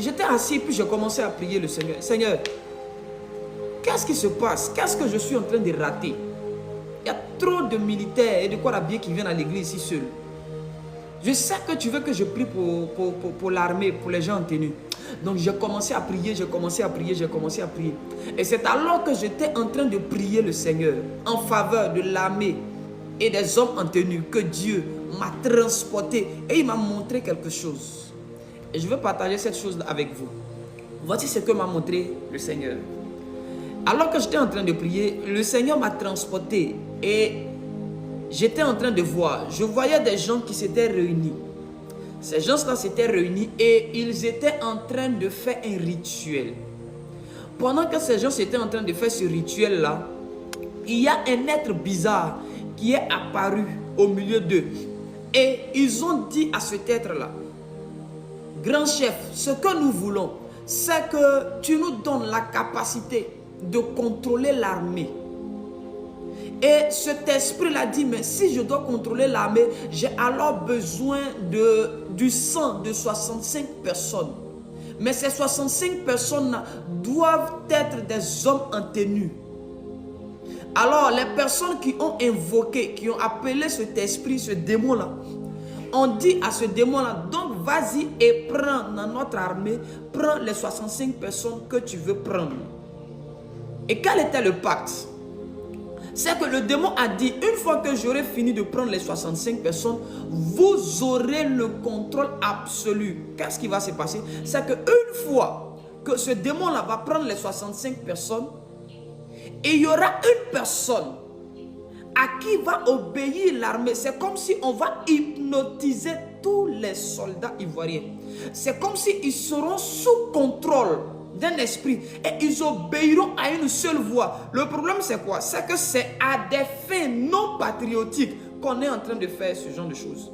j'étais assis, puis je commençais à prier le Seigneur. Seigneur, qu'est-ce qui se passe? Qu'est-ce que je suis en train de rater? Il y a trop de militaires et de corps habillés qui viennent à l'église ici seuls. Je sais que tu veux que je prie pour l'armée, pour les gens en tenue. Donc j'ai commencé à prier, j'ai commencé à prier. Et c'est alors que j'étais en train de prier le Seigneur en faveur de l'armée et des hommes en tenue que Dieu m'a transporté et il m'a montré quelque chose. Et je veux partager cette chose avec vous. Voici ce que m'a montré le Seigneur. Alors que j'étais en train de prier, le Seigneur m'a transporté et j'étais en train de voir. Je voyais des gens qui s'étaient réunis. Ces gens-là s'étaient réunis et ils étaient en train de faire un rituel. Pendant que ces gens étaient en train de faire ce rituel-là, il y a un être bizarre qui est apparu au milieu d'eux. Et ils ont dit à cet être-là, grand chef, ce que nous voulons, c'est que tu nous donnes la capacité de contrôler l'armée. Et cet esprit-là dit, mais si je dois contrôler l'armée, j'ai alors besoin du sang de 65 personnes. Mais ces 65 personnes doivent être des hommes en tenue. Alors, les personnes qui ont invoqué, qui ont appelé cet esprit, ce démon-là, ont dit à ce démon-là, donc vas-y et prends dans notre armée, prends les 65 personnes que tu veux prendre. Et quel était le pacte? C'est que le démon a dit, une fois que j'aurai fini de prendre les 65 personnes, vous aurez le contrôle absolu. Qu'est-ce qui va se passer? C'est qu'une fois que ce démon-là va prendre les 65 personnes, et il y aura une personne à qui va obéir l'armée. C'est comme si on va hypnotiser tous les soldats ivoiriens. C'est comme s'ils seront sous contrôle d'un esprit et ils obéiront à une seule voix. Le problème c'est quoi? C'est que c'est à des fins non patriotiques qu'on est en train de faire ce genre de choses.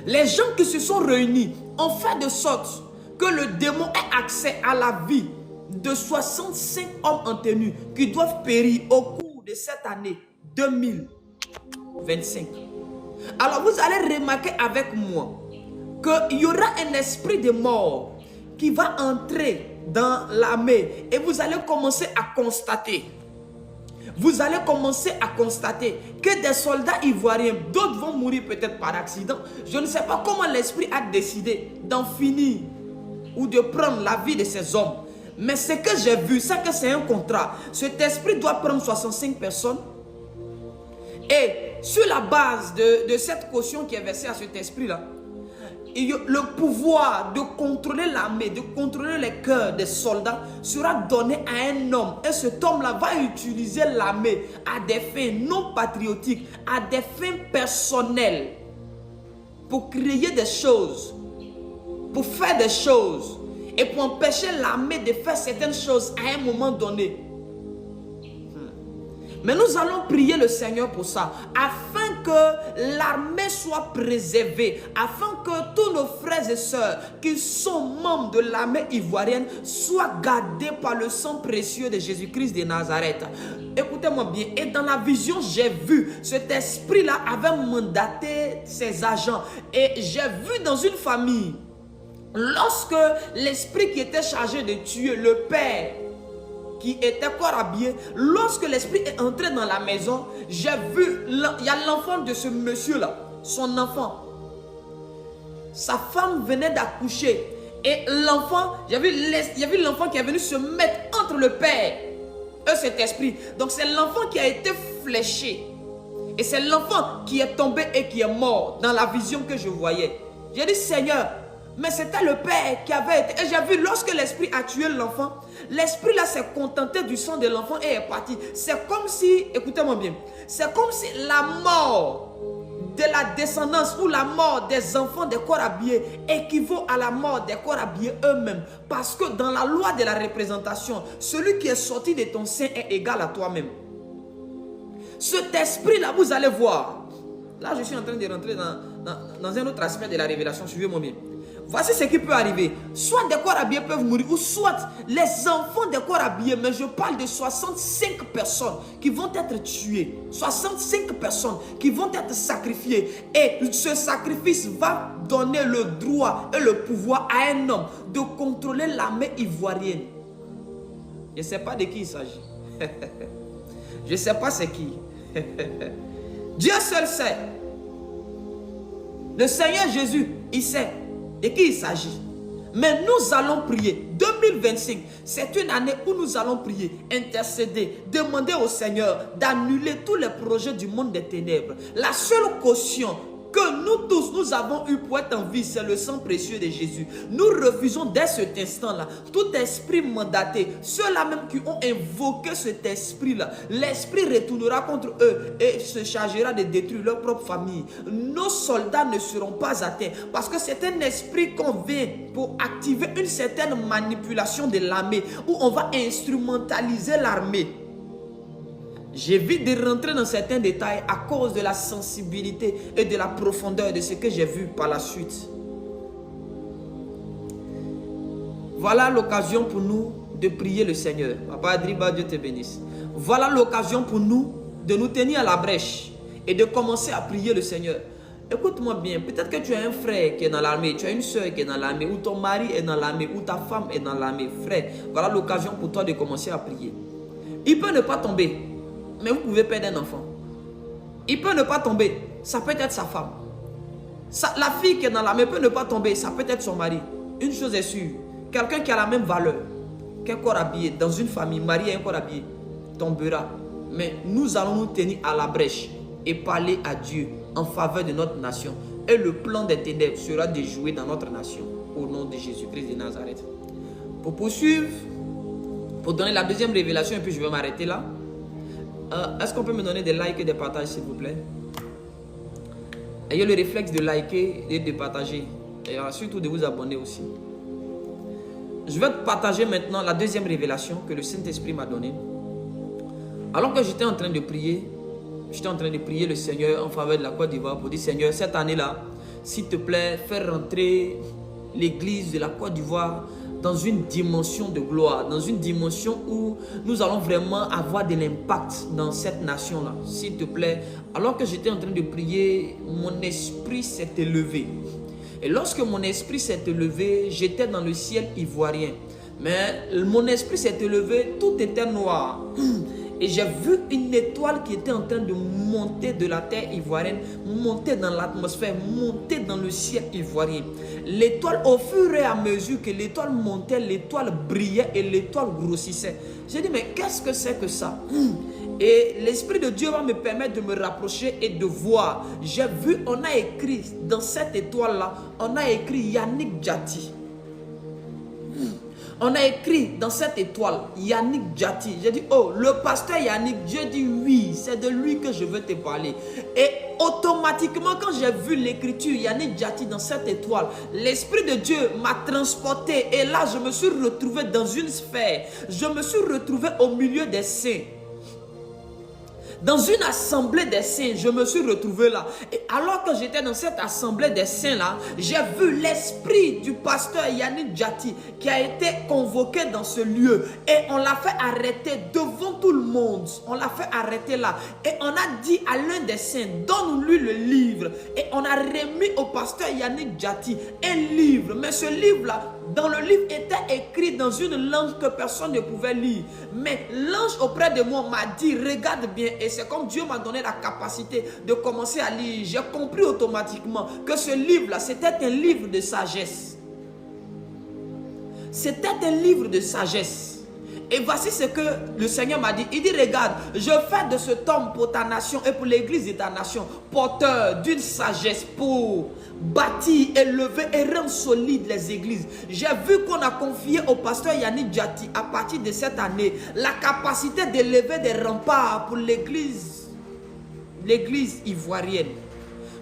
Les gens qui se sont réunis ont fait de sorte que le démon ait accès à la vie de 65 hommes en tenue qui doivent périr au cours de cette année 2025. Alors vous allez remarquer avec moi qu'il y aura un esprit de mort qui va entrer dans l'armée et vous allez commencer à constater. Vous allez commencer à constater que des soldats ivoiriens, d'autres vont mourir peut-être par accident. Je ne sais pas comment l'esprit a décidé d'en finir ou de prendre la vie de ces hommes. Mais ce que j'ai vu, c'est que c'est un contrat. Cet esprit doit prendre 65 personnes. Et sur la base de cette caution qui est versée à cet esprit-là, le pouvoir de contrôler l'armée, de contrôler les cœurs des soldats sera donné à un homme. Et cet homme-là va utiliser l'armée à des fins non patriotiques, à des fins personnelles, pour créer des choses, pour faire des choses, et pour empêcher l'armée de faire certaines choses à un moment donné. Mais nous allons prier le Seigneur pour ça, afin que l'armée soit préservée, afin que tous nos frères et sœurs qui sont membres de l'armée ivoirienne soient gardés par le sang précieux de Jésus-Christ de Nazareth. Écoutez-moi bien, et dans la vision, j'ai vu cet esprit-là avait mandaté ses agents. Et j'ai vu dans une famille, lorsque l'esprit qui était chargé de tuer le père, qui était corps habillé, lorsque l'esprit est entré dans la maison, j'ai vu, il y a l'enfant de ce monsieur-là, son enfant. Sa femme venait d'accoucher. Et l'enfant, il y avait l'enfant qui est venu se mettre entre le père et cet esprit. Donc c'est l'enfant qui a été fléché. Et c'est l'enfant qui est tombé et qui est mort dans la vision que je voyais. J'ai dit, Seigneur, mais c'était le père qui avait été... Et j'ai vu, lorsque l'esprit a tué l'enfant, l'esprit là s'est contenté du sang de l'enfant et est parti. C'est comme si, écoutez-moi bien, c'est comme si la mort de la descendance ou la mort des enfants des corps habillés équivaut à la mort des corps habillés eux-mêmes. Parce que dans la loi de la représentation, celui qui est sorti de ton sein est égal à toi-même. Cet esprit-là, vous allez voir. Là, je suis en train de rentrer dans un autre aspect de la révélation. Suivez-moi bien. Voici ce qui peut arriver. Soit des corps habillés peuvent mourir, ou soit les enfants des corps habillés. Mais je parle de 65 personnes qui vont être tuées. 65 personnes qui vont être sacrifiées. Et ce sacrifice va donner le droit et le pouvoir à un homme de contrôler l'armée ivoirienne. Je ne sais pas de qui il s'agit. Je ne sais pas c'est qui. Dieu seul sait. Le Seigneur Jésus, il sait de qui il s'agit. Mais nous allons prier. 2025, c'est une année où nous allons prier, intercéder, demander au Seigneur d'annuler tous les projets du monde des ténèbres. La seule caution que nous tous, nous avons eu pour être en vie, c'est le sang précieux de Jésus. Nous refusons dès cet instant-là tout esprit mandaté. Ceux-là même qui ont invoqué cet esprit-là, l'esprit retournera contre eux et se chargera de détruire leur propre famille. Nos soldats ne seront pas atteints parce que c'est un esprit qu'on vient pour activer une certaine manipulation de l'armée où on va instrumentaliser l'armée. J'évite de rentrer dans certains détails à cause de la sensibilité et de la profondeur de ce que j'ai vu par la suite. Voilà l'occasion pour nous de prier le Seigneur. Papa Adriba, Dieu te bénisse. Voilà l'occasion pour nous de nous tenir à la brèche et de commencer à prier le Seigneur. Écoute-moi bien, peut-être que tu as un frère qui est dans l'armée, tu as une soeur qui est dans l'armée, ou ton mari est dans l'armée, ou ta femme est dans l'armée. Frère, voilà l'occasion pour toi de commencer à prier. Il peut ne pas tomber. Mais vous pouvez perdre un enfant. Il peut ne pas tomber. Ça peut être sa femme. La fille qui est dans l'armée peut ne pas tomber. Ça peut être son mari. Une chose est sûre. Quelqu'un qui a la même valeur qu'un corps habillé dans une famille, marié à un corps habillé, tombera. Mais nous allons nous tenir à la brèche et parler à Dieu en faveur de notre nation. Et le plan des ténèbres sera déjoué dans notre nation. Au nom de Jésus-Christ de Nazareth. Pour poursuivre, pour donner la deuxième révélation, et puis je vais m'arrêter là. Est-ce qu'on peut me donner des likes et des partages, s'il vous plaît? Ayez le réflexe de liker et de partager. Et surtout de vous abonner aussi. Je vais te partager maintenant la deuxième révélation que le Saint-Esprit m'a donnée. Alors que j'étais en train de prier le Seigneur en faveur de la Côte d'Ivoire pour dire, Seigneur, cette année-là, s'il te plaît, fais rentrer l'église de la Côte d'Ivoire dans une dimension de gloire, dans une dimension où nous allons vraiment avoir de l'impact dans cette nation-là. S'il te plaît, alors que j'étais en train de prier, mon esprit s'est élevé. Et lorsque mon esprit s'est élevé, j'étais dans le ciel ivoirien. Mais mon esprit s'est élevé, tout était noir. Et j'ai vu une étoile qui était en train de monter de la terre ivoirienne, monter dans l'atmosphère, monter dans le ciel ivoirien. L'étoile, au fur et à mesure que l'étoile montait, l'étoile brillait et l'étoile grossissait. J'ai dit, mais qu'est-ce que c'est que ça? Et l'Esprit de Dieu va me permettre de me rapprocher et de voir. J'ai vu, on a écrit dans cette étoile-là, on a écrit Yannick Djati. On a écrit dans cette étoile, Yannick Djati. J'ai dit, oh, le pasteur Yannick, Dieu dit oui, c'est de lui que je veux te parler. Et automatiquement, quand j'ai vu l'écriture Yannick Djati dans cette étoile, l'Esprit de Dieu m'a transporté. Et là, je me suis retrouvé dans une sphère. Je me suis retrouvé au milieu des saints. Dans une assemblée des saints, je me suis retrouvé là. Et alors que j'étais dans cette assemblée des saints là, j'ai vu l'esprit du pasteur Yannick Djati qui a été convoqué dans ce lieu. Et on l'a fait arrêter devant tout le monde. On l'a fait arrêter là. Et on a dit à l'un des saints, donne-lui le livre. Et on a remis au pasteur Yannick Djati un livre. Mais ce livre là, dans le livre était écrit dans une langue que personne ne pouvait lire. Mais l'ange auprès de moi m'a dit, regarde bien. Et c'est comme Dieu m'a donné la capacité de commencer à lire. J'ai compris automatiquement que ce livre-là, c'était un livre de sagesse. C'était un livre de sagesse. Et voici ce que le Seigneur m'a dit. Il dit, regarde, je fais de cet homme pour ta nation et pour l'église de ta nation, porteur d'une sagesse pour bâtir, élever et rendre solides les églises. J'ai vu qu'on a confié au pasteur Yannick Djati, à partir de cette année, la capacité d'élever des remparts pour l'église ivoirienne.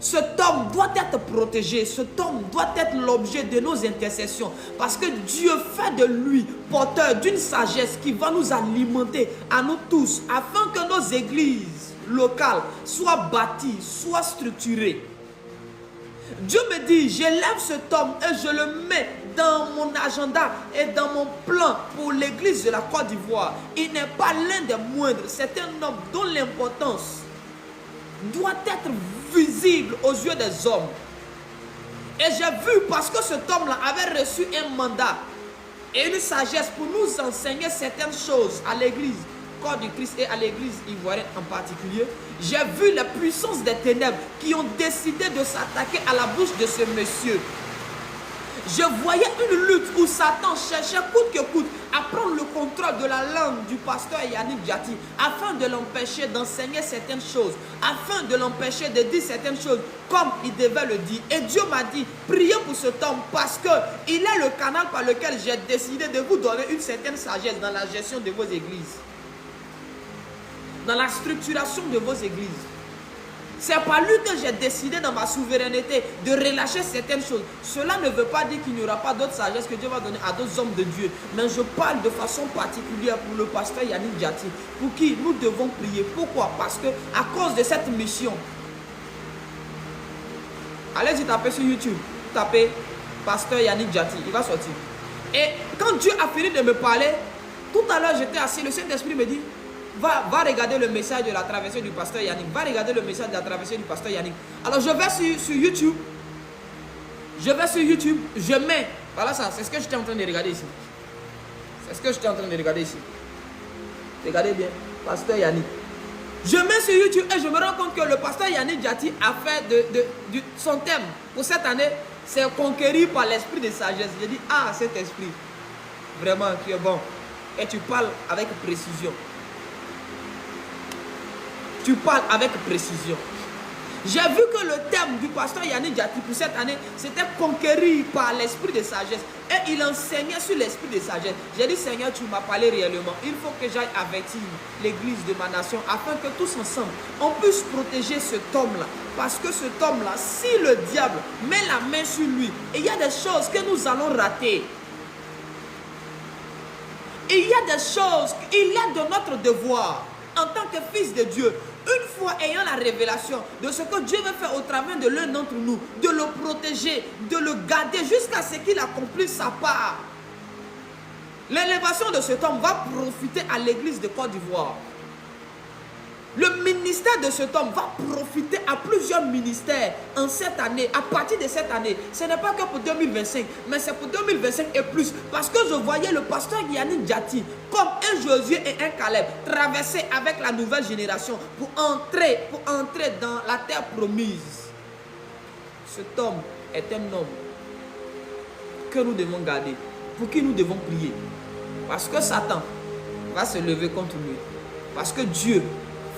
Cet homme doit être protégé, cet homme doit être l'objet de nos intercessions parce que Dieu fait de lui porteur d'une sagesse qui va nous alimenter à nous tous afin que nos églises locales soient bâties, soient structurées. Dieu me dit, j'élève cet homme et je le mets dans mon agenda et dans mon plan pour l'église de la Côte d'Ivoire. Il n'est pas l'un des moindres. C'est un homme dont l'importance doit être visible aux yeux des hommes. Et j'ai vu, parce que cet homme-là avait reçu un mandat et une sagesse pour nous enseigner certaines choses à l'église corps du Christ et à l'église ivoirienne en particulier, j'ai vu les puissances des ténèbres qui ont décidé de s'attaquer à la bouche de ce monsieur. Je voyais une lutte où Satan cherchait coûte que coûte à prendre le contrôle de la langue du pasteur Yannick Diaty afin de l'empêcher d'enseigner certaines choses, afin de l'empêcher de dire certaines choses comme il devait le dire. Et Dieu m'a dit, priez pour cet homme parce qu'il est le canal par lequel j'ai décidé de vous donner une certaine sagesse dans la gestion de vos églises, dans la structuration de vos églises. C'est par lui que j'ai décidé dans ma souveraineté de relâcher certaines choses. Cela ne veut pas dire qu'il n'y aura pas d'autres sagesse que Dieu va donner à d'autres hommes de Dieu. Mais je parle de façon particulière pour le pasteur Yannick Diaty, pour qui nous devons prier. Pourquoi? Parce que à cause de cette mission, allez-y taper sur YouTube, tapez pasteur Yannick Diaty, il va sortir. Et quand Dieu a fini de me parler, tout à l'heure j'étais assis, le Saint-Esprit me dit, Va regarder le message de la traversée du pasteur Yannick. Va regarder le message de la traversée du pasteur Yannick. Alors je vais sur YouTube. Je mets. Voilà ça, c'est ce que j'étais en train de regarder ici. C'est ce que j'étais en train de regarder ici. Regardez bien, pasteur Yannick. Je mets sur YouTube et je me rends compte que le pasteur Yannick Diaty a fait son thème pour cette année, c'est conquérir par l'esprit de sagesse. J'ai dit, ah, cet esprit, vraiment, tu es bon. Et tu parles avec précision. Tu parles avec précision. J'ai vu que le thème du pasteur Yannick Diaty pour cette année, c'était conquérir par l'esprit de sagesse. Et il enseignait sur l'esprit de sagesse. J'ai dit, Seigneur, tu m'as parlé réellement. Il faut que j'aille avertir l'église de ma nation afin que tous ensemble, on puisse protéger cet homme-là. Parce que cet homme-là, si le diable met la main sur lui, il y a des choses que nous allons rater. Il y a des choses, il est de notre devoir en tant que fils de Dieu, une fois ayant la révélation de ce que Dieu veut faire au travers de l'un d'entre nous, de le protéger, de le garder jusqu'à ce qu'il accomplisse sa part. L'élévation de cet homme va profiter à l'église de Côte d'Ivoire. Le ministère de cet homme va profiter à plusieurs ministères en cette année, à partir de cette année. Ce n'est pas que pour 2025, mais c'est pour 2025 et plus. Parce que je voyais le pasteur Yannick Diaty comme un Josué et un Caleb traverser avec la nouvelle génération pour entrer dans la terre promise. Cet homme est un homme que nous devons garder, pour qui nous devons prier. Parce que Satan va se lever contre lui. Parce que Dieu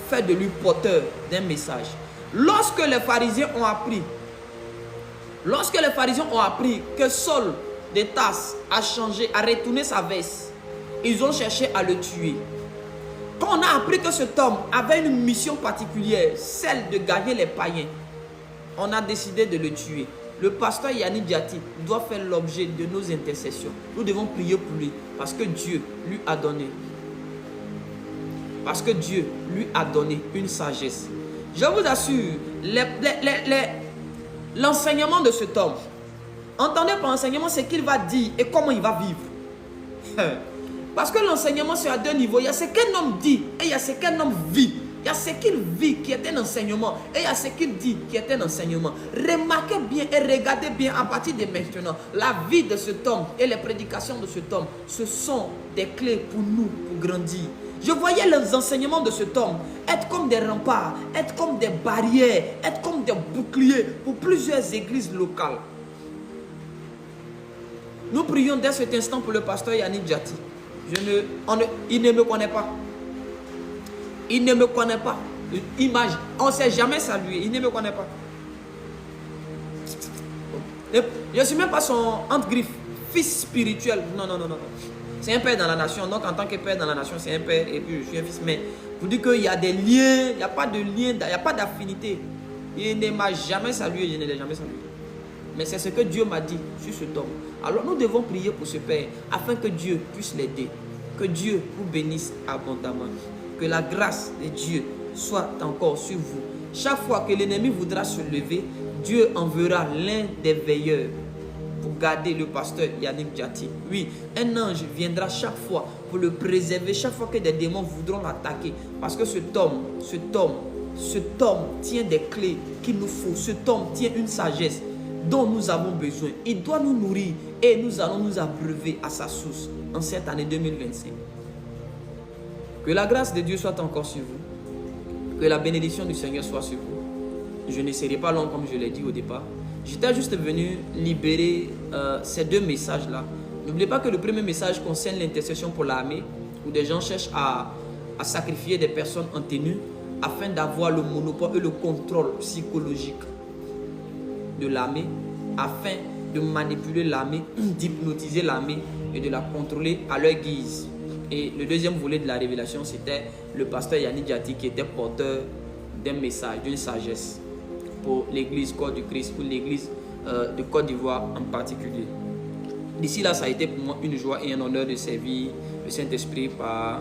fait de lui porteur d'un message. Lorsque les pharisiens ont appris que Saul de Tarse a changé, a retourné sa veste, ils ont cherché à le tuer. Quand on a appris que cet homme avait une mission particulière, celle de gagner les païens, on a décidé de le tuer. Le pasteur Yannick Diaty doit faire l'objet de nos intercessions. Nous devons prier pour lui parce que Dieu lui a donné. Parce que Dieu lui a donné une sagesse. Je vous assure, l'enseignement de cet homme, entendez par enseignement ce qu'il va dire et comment il va vivre. Parce que l'enseignement c'est à deux niveaux. Il y a ce qu'un homme dit et il y a ce qu'un homme vit. Il y a ce qu'il vit qui est un enseignement et il y a ce qu'il dit qui est un enseignement. Remarquez bien et regardez bien à partir de maintenant. La vie de cet homme et les prédications de cet homme, ce sont des clés pour nous, pour grandir. Je voyais les enseignements de cet homme être comme des remparts, être comme des barrières, être comme des boucliers pour plusieurs églises locales. Nous prions dès cet instant pour le pasteur Yannick Diaty. Il ne me connaît pas. Il ne me connaît pas. On ne s'est jamais salué. Il ne me connaît pas. Je ne suis même pas son entre-griffe, fils spirituel. Non. C'est un père dans la nation. Donc, en tant que père dans la nation, c'est un père et puis je suis un fils. Mais vous dites qu'il y a des liens, il n'y a pas de lien, il n'y a pas d'affinité. Il ne m'a jamais salué, je ne l'ai jamais salué. Mais c'est ce que Dieu m'a dit sur cet homme. Alors, nous devons prier pour ce père afin que Dieu puisse l'aider. Que Dieu vous bénisse abondamment. Que la grâce de Dieu soit encore sur vous. Chaque fois que l'ennemi voudra se lever, Dieu enverra l'un des veilleurs pour garder le pasteur Yannick Diaty. Oui, un ange viendra chaque fois pour le préserver, chaque fois que des démons voudront l'attaquer. Parce que cet homme tient des clés qu'il nous faut. Cet homme tient une sagesse dont nous avons besoin. Il doit nous nourrir et nous allons nous abreuver à sa source en cette année 2025. Que la grâce de Dieu soit encore sur vous. Que la bénédiction du Seigneur soit sur vous. Je ne serai pas long comme je l'ai dit au départ. J'étais juste venu libérer ces deux messages-là. N'oubliez pas que le premier message concerne l'intercession pour l'armée, où des gens cherchent à sacrifier des personnes en tenue afin d'avoir le monopole et le contrôle psychologique de l'armée, afin de manipuler l'armée, d'hypnotiser l'armée et de la contrôler à leur guise. Et le deuxième volet de la révélation, c'était le pasteur Yannick Diaty qui était porteur d'un message, d'une sagesse pour l'église Corps du Christ, pour l'église de Côte d'Ivoire en particulier. D'ici là, ça a été pour moi une joie et un honneur de servir le Saint-Esprit par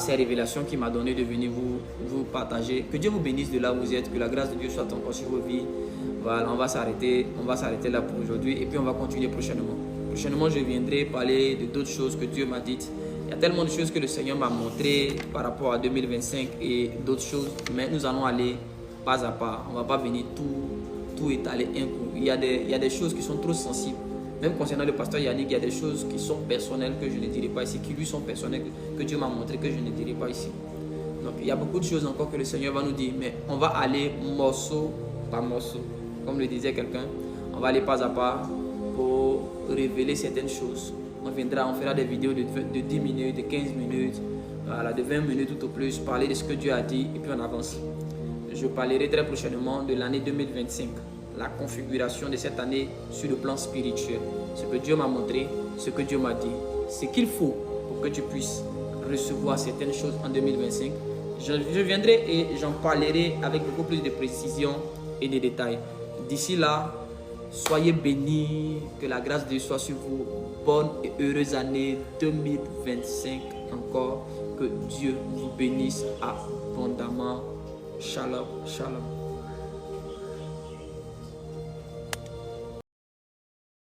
ces révélations qui m'a donné de venir vous partager. Que Dieu vous bénisse de là où vous êtes, que la grâce de Dieu soit encore sur vos vies. Voilà, on va s'arrêter là pour aujourd'hui et puis on va continuer prochainement. Prochainement, je viendrai parler de d'autres choses que Dieu m'a dites. Il y a tellement de choses que le Seigneur m'a montré par rapport à 2025 et d'autres choses, mais nous allons aller pas à pas. On ne va pas venir tout étaler un coup. Il y a des choses qui sont trop sensibles. Même concernant le pasteur Yannick, il y a des choses qui sont personnelles que je ne dirai pas ici, qui lui sont personnelles, que Dieu m'a montré que je ne dirai pas ici. Donc il y a beaucoup de choses encore que le Seigneur va nous dire, mais on va aller morceau par morceau. Comme le disait quelqu'un, on va aller pas à pas pour révéler certaines choses. On fera des vidéos de 10 minutes, de 15 minutes, voilà, de 20 minutes tout au plus, parler de ce que Dieu a dit et puis on avance. Je parlerai très prochainement de l'année 2025, la configuration de cette année sur le plan spirituel. Ce que Dieu m'a montré, ce que Dieu m'a dit, ce qu'il faut pour que tu puisses recevoir certaines choses en 2025. Je viendrai et j'en parlerai avec beaucoup plus de précision et de détails. D'ici là, soyez bénis, que la grâce de Dieu soit sur vous. Bonne et heureuse année 2025 encore. Que Dieu vous bénisse abondamment. Shalom, shalom.